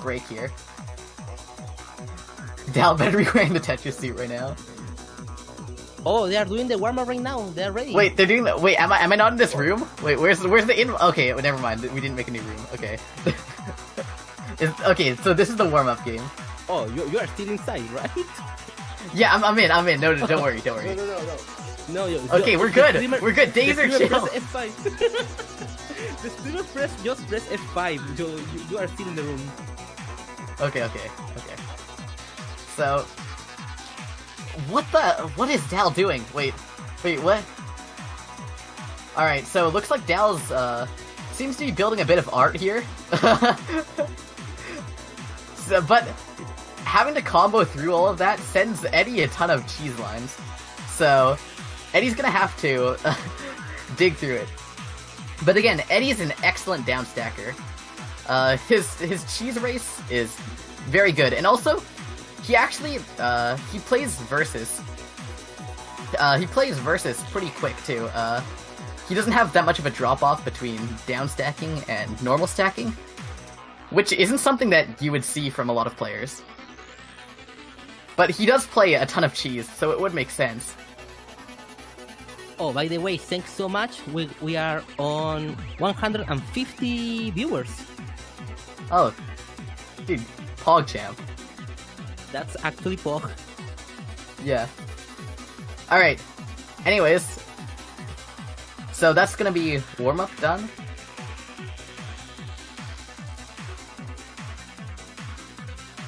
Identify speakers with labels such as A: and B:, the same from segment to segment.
A: break here. Dal better be wearing the Tetris suit right now.
B: Oh, they are doing the warm-up right now. They're ready.
A: Wait, they're doing that. Wait, am I not in this room? Wait, where's the in? Okay, never mind. We didn't make a new room. Okay. Okay, so this is the warm-up game.
B: Oh, you are still inside, right?
A: Yeah, I'm in. No, don't worry.
B: No.
A: Okay, we're good. We're good. Days are chill.
B: Press F5. The streamer just press F5. You are still in the room.
A: Okay. So, what is Dal doing? Wait, what? Alright, so it looks like Dal's, seems to be building a bit of art here. So, but having to combo through all of that sends Eddie a ton of cheese lines. So, Eddie's gonna have to dig through it. But again, Eddie's an excellent down stacker. His cheese race is very good, and also he actually he plays versus. He plays versus pretty quick too. He doesn't have that much of a drop off between down stacking and normal stacking, which isn't something that you would see from a lot of players. But he does play a ton of cheese, so it would make sense.
B: Oh, by the way, thanks so much. We are on 150 viewers.
A: Oh, dude, PogChamp.
B: That's actually Pog.
A: Yeah. Alright. Anyways. So that's gonna be warm-up done.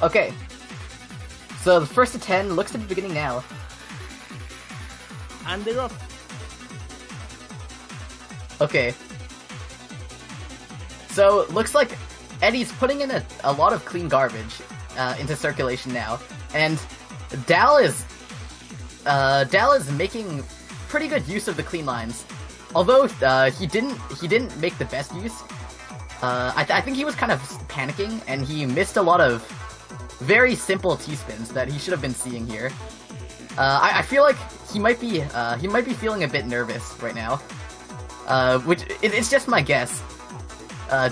A: Okay. So the first of 10 looks to be beginning now.
B: And they're off.
A: Okay. So, looks like Eddie's putting in a lot of clean garbage into circulation now, and Dal is making pretty good use of the clean lines. Although he didn't make the best use. I think he was kind of panicking, and he missed a lot of very simple T-spins that he should have been seeing here. I feel like he might be feeling a bit nervous right now. Which it's just my guess,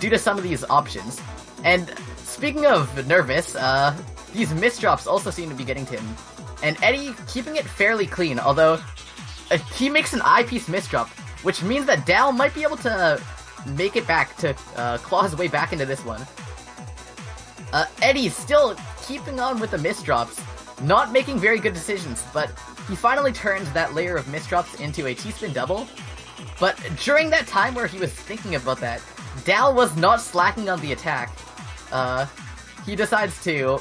A: due to some of these options. And speaking of nervous, these misdrops also seem to be getting to him. And Eddie keeping it fairly clean, although he makes an eyepiece misdrop, which means that Dal might be able to make it back to claw his way back into this one. Eddie's still keeping on with the misdrops, not making very good decisions, but he finally turns that layer of misdrops into a T-spin double. But during that time where he was thinking about that, Dal was not slacking on the attack. He decides to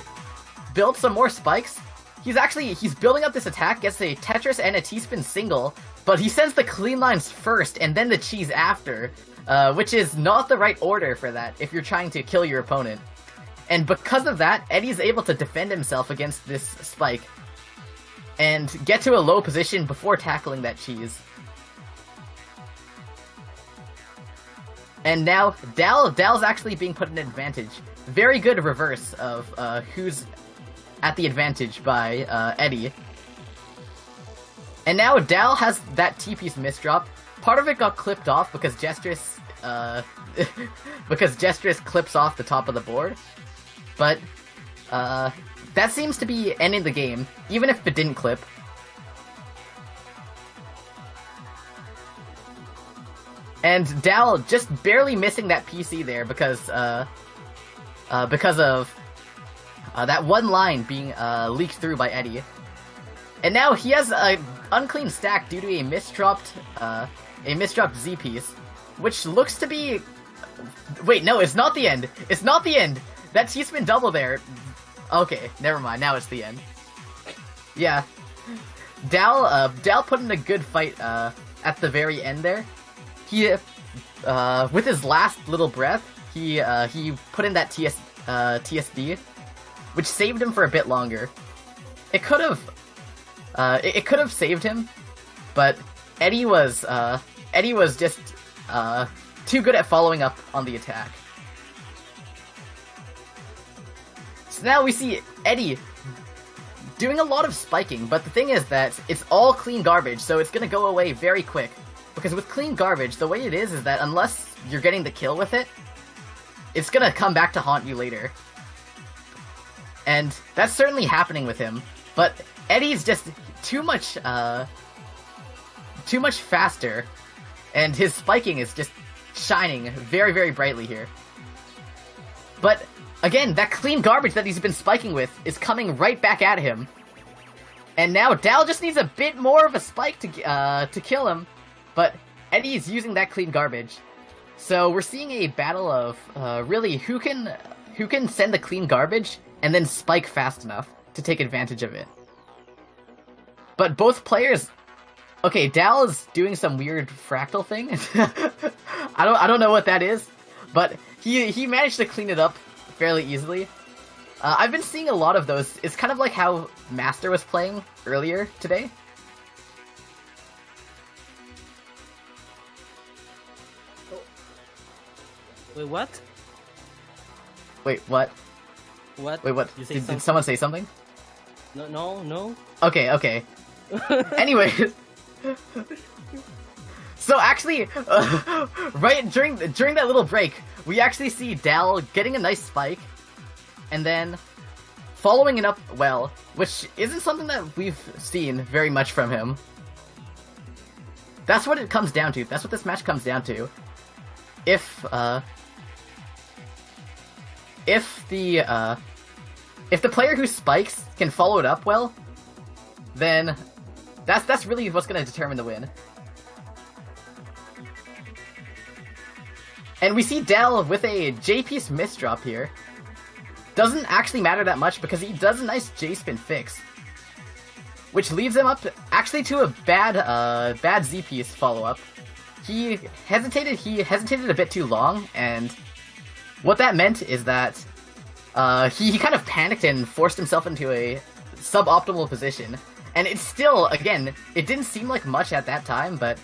A: build some more spikes. He's building up this attack, gets a Tetris and a T-spin single, but he sends the clean lines first and then the cheese after, which is not the right order for that if you're trying to kill your opponent. And because of that, Eddie's able to defend himself against this spike and get to a low position before tackling that cheese. And now, Dal's actually being put in an advantage. Very good reverse of who's at the advantage by Eddie. And now Dal has that T-piece misdrop. Part of it got clipped off because Jstris clips off the top of the board. But that seems to be ending the game, even if it didn't clip. And Dal just barely missing that PC there because of that one line being leaked through by Eddie. And now he has an unclean stack due to a misdropped Z piece, which looks to be. Wait, no, it's not the end. It's not the end. That T-spin double there. Okay, never mind. Now it's the end. Yeah, Dal put in a good fight at the very end there. He, with his last little breath, he put in that TSD, which saved him for a bit longer. It could have saved him, but Eddie was just too good at following up on the attack. So now we see Eddie doing a lot of spiking, but the thing is that it's all clean garbage, so it's gonna go away very quick. Because with clean garbage, the way it is that unless you're getting the kill with it, it's gonna come back to haunt you later. And that's certainly happening with him, but Eddie's just too much faster, and his spiking is just shining very, very brightly here. But again, that clean garbage that he's been spiking with is coming right back at him. And now Dal just needs a bit more of a spike to kill him, but Eddie's using that clean garbage. So we're seeing a battle of really who can send the clean garbage and then spike fast enough to take advantage of it. But both players, okay, Dal is doing some weird fractal thing. I don't know what that is, but he managed to clean it up fairly easily. I've been seeing a lot of those. It's kind of like how Master was playing earlier today.
B: Wait, what?
A: Wait, what?
B: What?
A: Wait, what? Did someone say something?
B: No.
A: Okay. Anyway, so actually, right during that little break, we actually see Dal getting a nice spike, and then following it up well, which isn't something that we've seen very much from him. That's what it comes down to. That's what this match comes down to. If the player who spikes can follow it up well, then that's really what's going to determine the win. And we see Dal with a J-piece misdrop here. Doesn't actually matter that much because he does a nice J-spin fix, which leaves him up actually to a bad Z-piece follow-up. He hesitated a bit too long, and what that meant is that he kind of panicked and forced himself into a suboptimal position. And it's still, again, it didn't seem like much at that time, but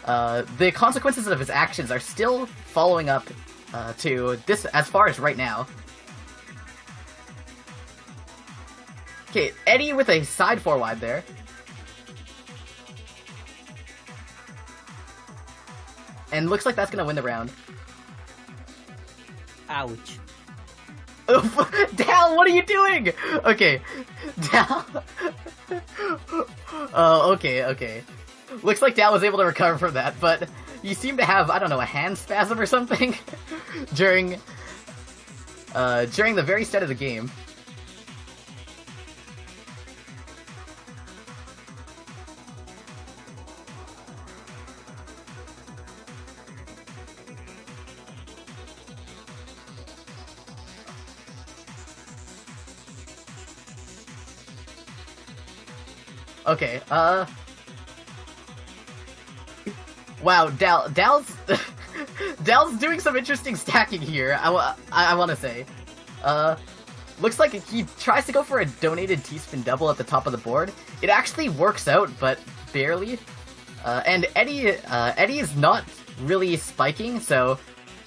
A: the consequences of his actions are still following up to this as far as right now. Okay, Eddie with a side 4-wide there. And looks like that's gonna win the round.
B: Ouch.
A: Dal, what are you doing? Okay, Dal. Okay. Looks like Dal was able to recover from that, but you seem to have, I don't know, a hand spasm or something during the very start of the game. Okay, wow, Dal's doing some interesting stacking here, I want to say. Looks like he tries to go for a donated T-spin double at the top of the board. It actually works out, but barely. And Eddie is not really spiking, so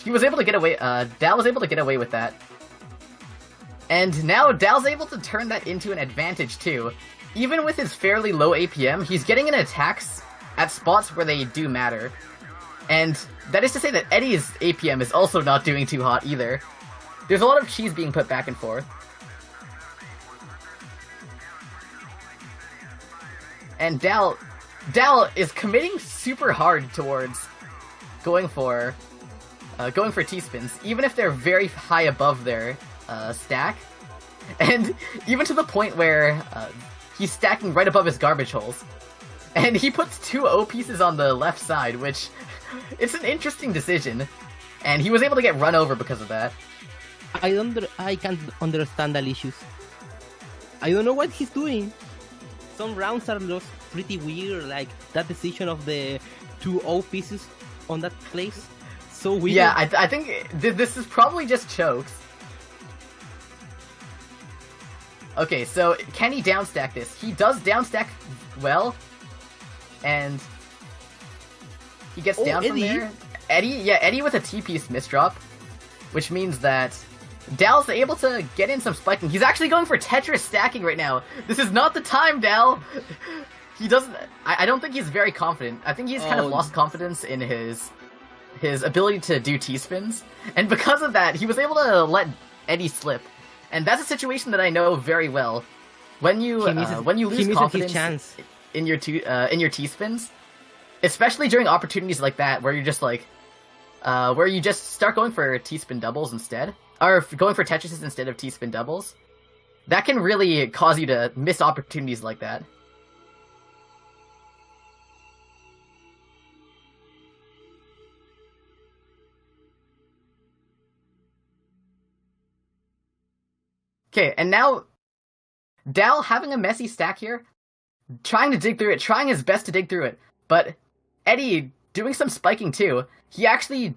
A: he was able to get away, Dal was able to get away with that. And now Dal's able to turn that into an advantage too. Even with his fairly low APM, he's getting in attacks at spots where they do matter. And that is to say that Eddie's APM is also not doing too hot either. There's a lot of cheese being put back and forth. And Dal is committing super hard towards going for T-spins, even if they're very high above their stack. And even to the point where he's stacking right above his garbage holes. And he puts 2 O pieces on the left side, which it's an interesting decision. And he was able to get run over because of that.
B: I can't understand Dalicious. I don't know what he's doing. Some rounds are just pretty weird, like that decision of the 2 O pieces on that place. So weird.
A: Yeah, I think this is probably just chokes. Okay, so can he downstack this? He does downstack well, and he gets down from there. Eddie with a T-piece misdrop, which means that Dal's able to get in some spiking. He's actually going for Tetris stacking right now. This is not the time, Dal. He doesn't. I don't think he's very confident. I think he's kind of lost confidence in his ability to do T-spins, and because of that, he was able to let Eddie slip. And that's a situation that I know very well. When you lose
B: his
A: confidence
B: chance.
A: in your T-spins, especially during opportunities like that where you're just like, where you just start going for T-spin doubles instead, or going for Tetrises instead of T-spin doubles, that can really cause you to miss opportunities like that. Okay, and now Dal having a messy stack here, trying to dig through it, trying his best to dig through it, but Eddie doing some spiking too. He actually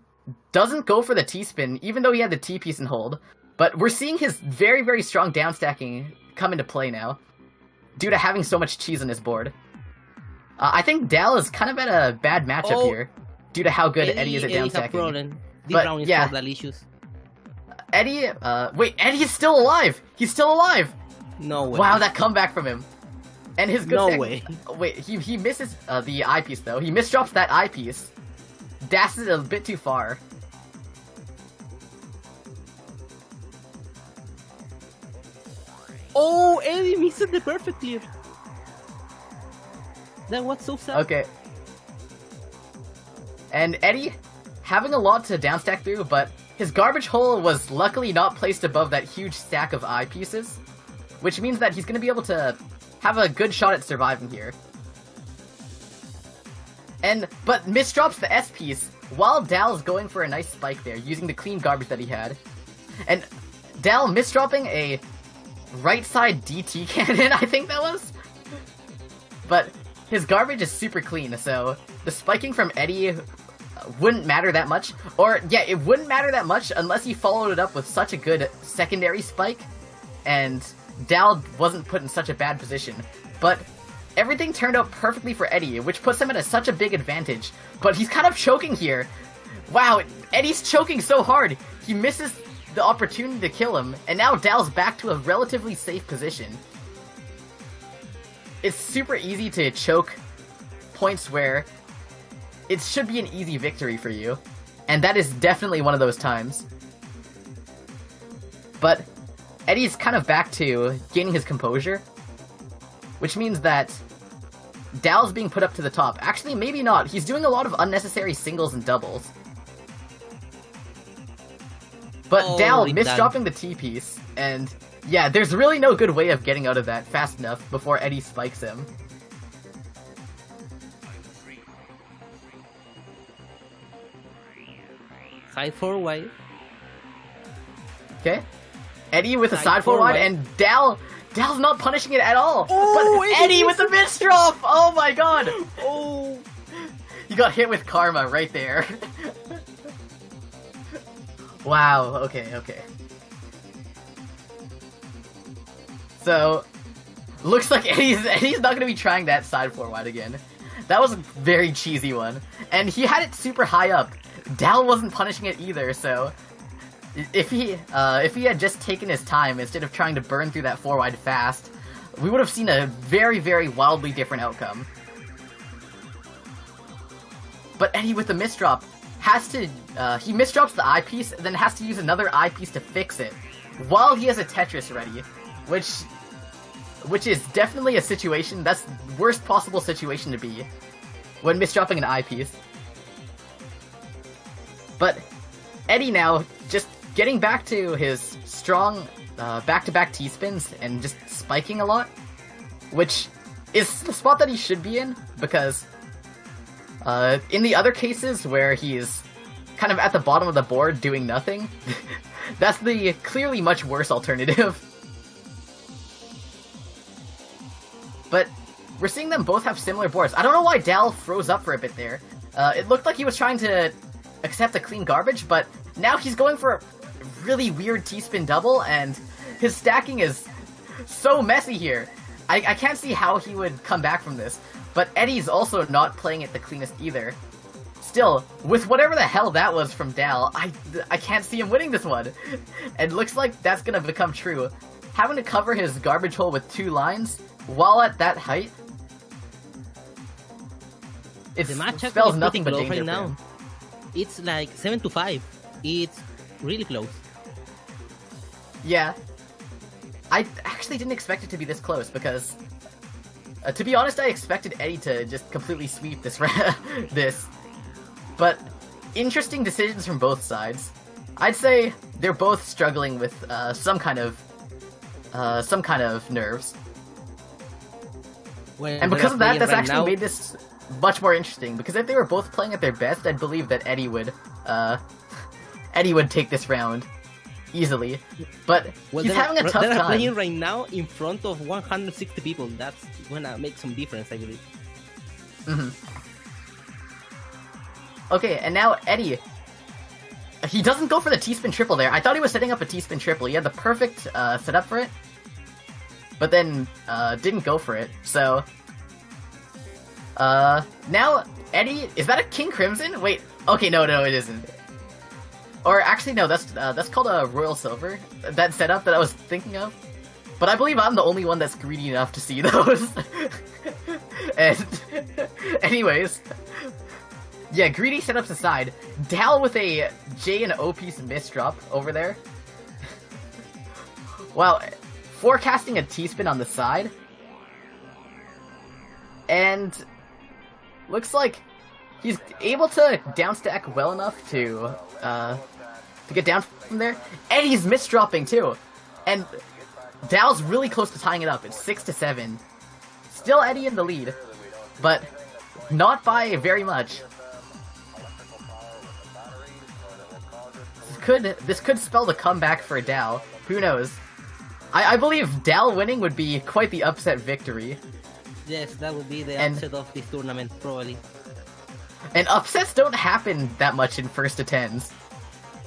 A: doesn't go for the T-spin, even though he had the T-piece in hold, but we're seeing his very, very strong downstacking come into play now, due to having so much cheese on his board. I think Dal is kind of at a bad matchup here, due to how good Eddie is at downstacking.
B: This round is for Dalicious.
A: Eddie, wait, Eddie is still alive! He's still alive!
B: No way.
A: Wow, that comeback from him. And his good
B: No way.
A: Wait, he misses the eyepiece though. He misdrops that eyepiece. Dashes it a bit too far.
B: Oh, Eddie missed it perfectly. That was so sad.
A: Okay. And Eddie, having a lot to downstack through, but his garbage hole was luckily not placed above that huge stack of eyepieces, which means that he's going to be able to have a good shot at surviving here. But misdrops the S piece while Dal's going for a nice spike there, using the clean garbage that he had. And Dal misdropping a right side DT cannon, I think that was? But his garbage is super clean, so the spiking from Eddie wouldn't matter that much. Or, yeah, it wouldn't matter that much unless he followed it up with such a good secondary spike, and Dal wasn't put in such a bad position. But everything turned out perfectly for Eddie, which puts him at such a big advantage. But he's kind of choking here. Wow, Eddie's choking so hard. He misses the opportunity to kill him, and now Dal's back to a relatively safe position. It's super easy to choke points where it should be an easy victory for you, and that is definitely one of those times. But Eddie's kind of back to gaining his composure, which means that Dal's being put up to the top. Actually, maybe not. He's doing a lot of unnecessary singles and doubles. But Dal misdropping the T-piece, and yeah, there's really no good way of getting out of that fast enough before Eddie spikes him.
B: Side forward.
A: Okay. Eddie with a side forward, and Dal's not punishing it at all.
B: Oh,
A: but Eddie with the misdrop! Oh my god!
B: Oh!
A: You got hit with karma right there. Wow, okay. So, looks like Eddie's not gonna be trying that side forward again. That was a very cheesy one. And he had it super high up. Dal wasn't punishing it either, so if he had just taken his time instead of trying to burn through that 4-wide fast, we would have seen a very, very wildly different outcome. But Eddie with the misdrop has to, he misdrops the eyepiece, then has to use another eyepiece to fix it, while he has a Tetris ready, which is definitely a situation, that's the worst possible situation to be, when misdropping an eyepiece. But Eddie now just getting back to his strong back-to-back T-spins and just spiking a lot, which is the spot that he should be in, because in the other cases where he's kind of at the bottom of the board doing nothing, that's the clearly much worse alternative. But we're seeing them both have similar boards. I don't know why Dal froze up for a bit there. It looked like he was trying to accept a clean garbage, but now he's going for a really weird T-spin double, and his stacking is so messy here. I can't see how he would come back from this, but Eddie's also not playing it the cleanest either. Still, with whatever the hell that was from Dal, I can't see him winning this one. And looks like that's gonna become true. Having to cover his garbage hole with 2 lines, while at that height, it spells nothing but danger right now.
B: It's like 7-5. It's really close.
A: Yeah. I actually didn't expect it to be this close because, to be honest, I expected Eddie to just completely sweep this. this, but interesting decisions from both sides. I'd say they're both struggling with some kind of nerves, and because of that, that's actually made this much more interesting. Because if they were both playing at their best, I'd believe that Eddie would take this round easily, but he's having a tough time.
B: They're playing right now in front of 160 people. That's gonna make some difference, I believe.
A: Okay, and now Eddie. He doesn't go for the T-spin triple there. I thought he was setting up a T-spin triple. He had the perfect setup for it, but then didn't go for it. So now Eddie, is that a King Crimson? Wait, okay, no, it isn't. Or actually, no, that's called a Royal Silver. That setup that I was thinking of. But I believe I'm the only one that's greedy enough to see those. And anyways, yeah, greedy setups aside, Dal with a J and O piece misdrop over there. Wow, forecasting a T-spin on the side. And looks like he's able to downstack well enough to get down from there. Eddie's misdropping too, and Dal's really close to tying it up. It's 6-7. Still Eddie in the lead, but not by very much. This could spell the comeback for Dal. Who knows? I believe Dal winning would be quite the upset victory.
B: Yes, that would be the upset of this tournament, probably.
A: And upsets don't happen that much in first to tens.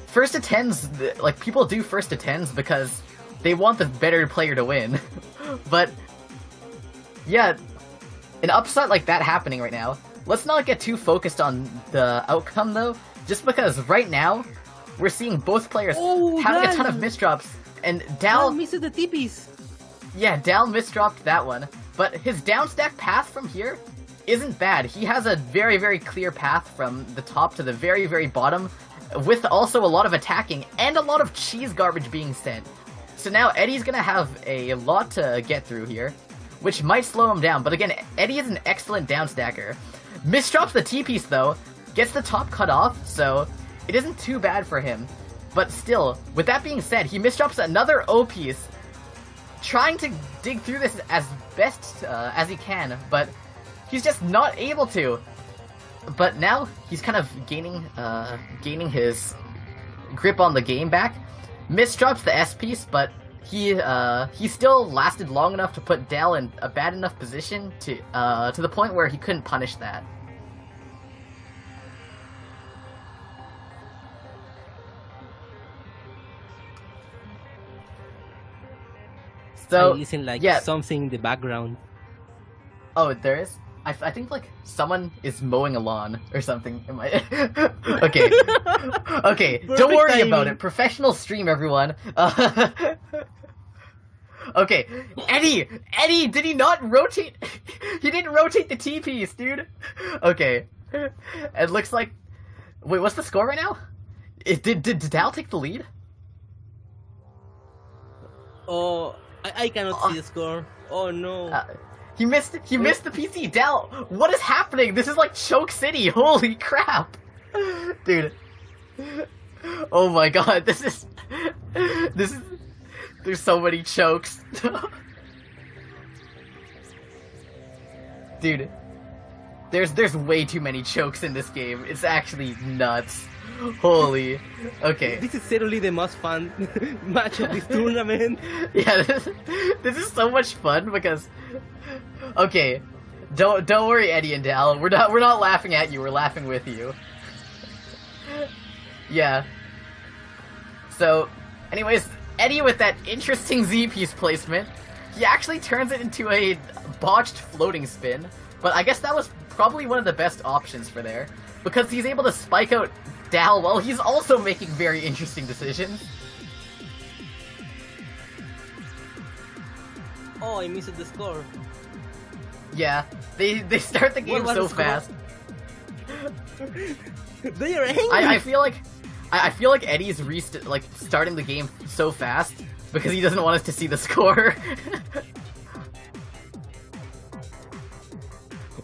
A: First to tens, like, people do first to tens because they want the better player to win. But, yeah, an upset like that happening right now. Let's not get too focused on the outcome, though, just because right now, we're seeing both players having a ton of misdrops, and Dal
B: misses the TPs.
A: Yeah, Dal misdropped that one, but his downstack path from here isn't bad. He has a very, very clear path from the top to the very, very bottom, with also a lot of attacking and a lot of cheese garbage being sent. So now Eddie's gonna have a lot to get through here, which might slow him down, but again, Eddie is an excellent downstacker. Misdrops the T-piece though, gets the top cut off, so it isn't too bad for him. But still, with that being said, he misdrops another O-piece, trying to dig through this as best as he can, but he's just not able to. But now he's kind of gaining his grip on the game back. Misdrops the S-piece, but he still lasted long enough to put Dal in a bad enough position to the point where he couldn't punish that. So,
B: I listen like
A: yeah.
B: something in the background.
A: Oh, there is? I think like someone is mowing a lawn or something. Am I? Okay. Okay, don't worry about it. Professional stream, everyone. Okay, Eddie, did he not rotate? He didn't rotate the T-piece, dude. Okay. It looks like... Wait, what's the score right now? Did Dal take the lead?
B: Oh, I cannot see the score. Oh no.
A: He missed the PC. Dal, what is happening? This is like Choke City. Holy crap. Dude. Oh my god, this is there's so many chokes. Dude. There's way too many chokes in this game. It's actually nuts. Holy. Okay.
B: This is certainly the most fun match of this tournament.
A: Yeah, this is so much fun because... Okay, don't worry, Eddie and Dal. We're not laughing at you. We're laughing with you. Yeah. So, anyways, Eddie with that interesting Z-piece placement, he actually turns it into a botched floating spin. But I guess that was probably one of the best options for there, because he's able to spike out Dal while he's also making very interesting decisions.
B: Oh, I missed the score.
A: Yeah, they start the game so fast.
B: They are angry.
A: I feel like Eddie's starting the game so fast because he doesn't want us to see the score.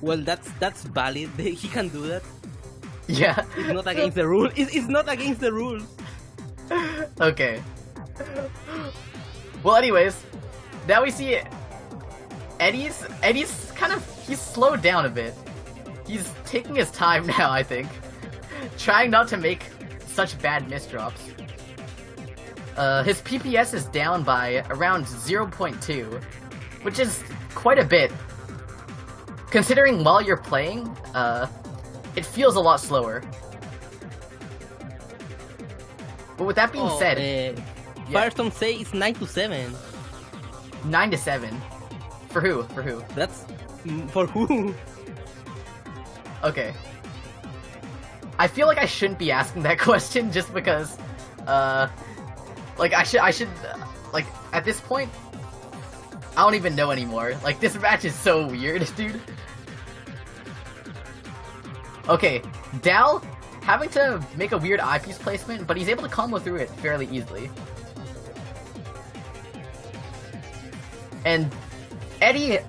B: Well, that's valid. He can do that.
A: Yeah.
B: It's not against the rule. It's not against the rules.
A: Okay. Well, anyways, now we see Eddie's he's slowed down a bit. He's taking his time now, I think. Trying not to make such bad misdrops. His PPS is down by around 0.2, which is quite a bit. Considering while you're playing, it feels a lot slower. But with that being said...
B: Firestone say it's 9-7.
A: 9-7? For who? For who?
B: That's... for who?
A: Okay. I feel like I shouldn't be asking that question just because, like, I should, like, at this point, I don't even know anymore. Like, this match is so weird, dude. Okay, Dal having to make a weird eyepiece placement, but he's able to combo through it fairly easily. And Eddie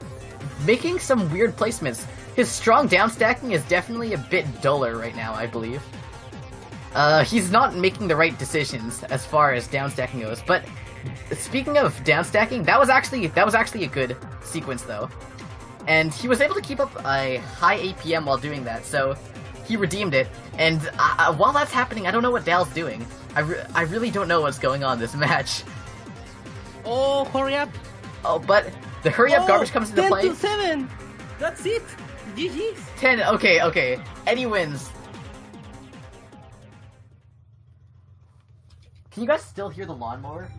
A: making some weird placements. His strong downstacking is definitely a bit duller right now, I believe. He's not making the right decisions as far as downstacking goes, but speaking of downstacking, that was actually a good sequence though. And he was able to keep up a high APM while doing that, so he redeemed it. And while that's happening, I don't know what Dal's doing. I really don't know what's going on in this match.
B: Oh, hurry up!
A: Oh, but the hurry up garbage comes into play.
B: 10-7! That's it! GG's!
A: 10, okay. Eddie wins. Can you guys still hear the lawnmower?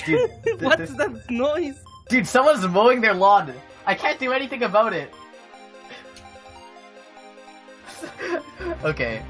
A: Dude,
B: what's that noise?
A: Dude, someone's mowing their lawn. I can't do anything about it. Okay.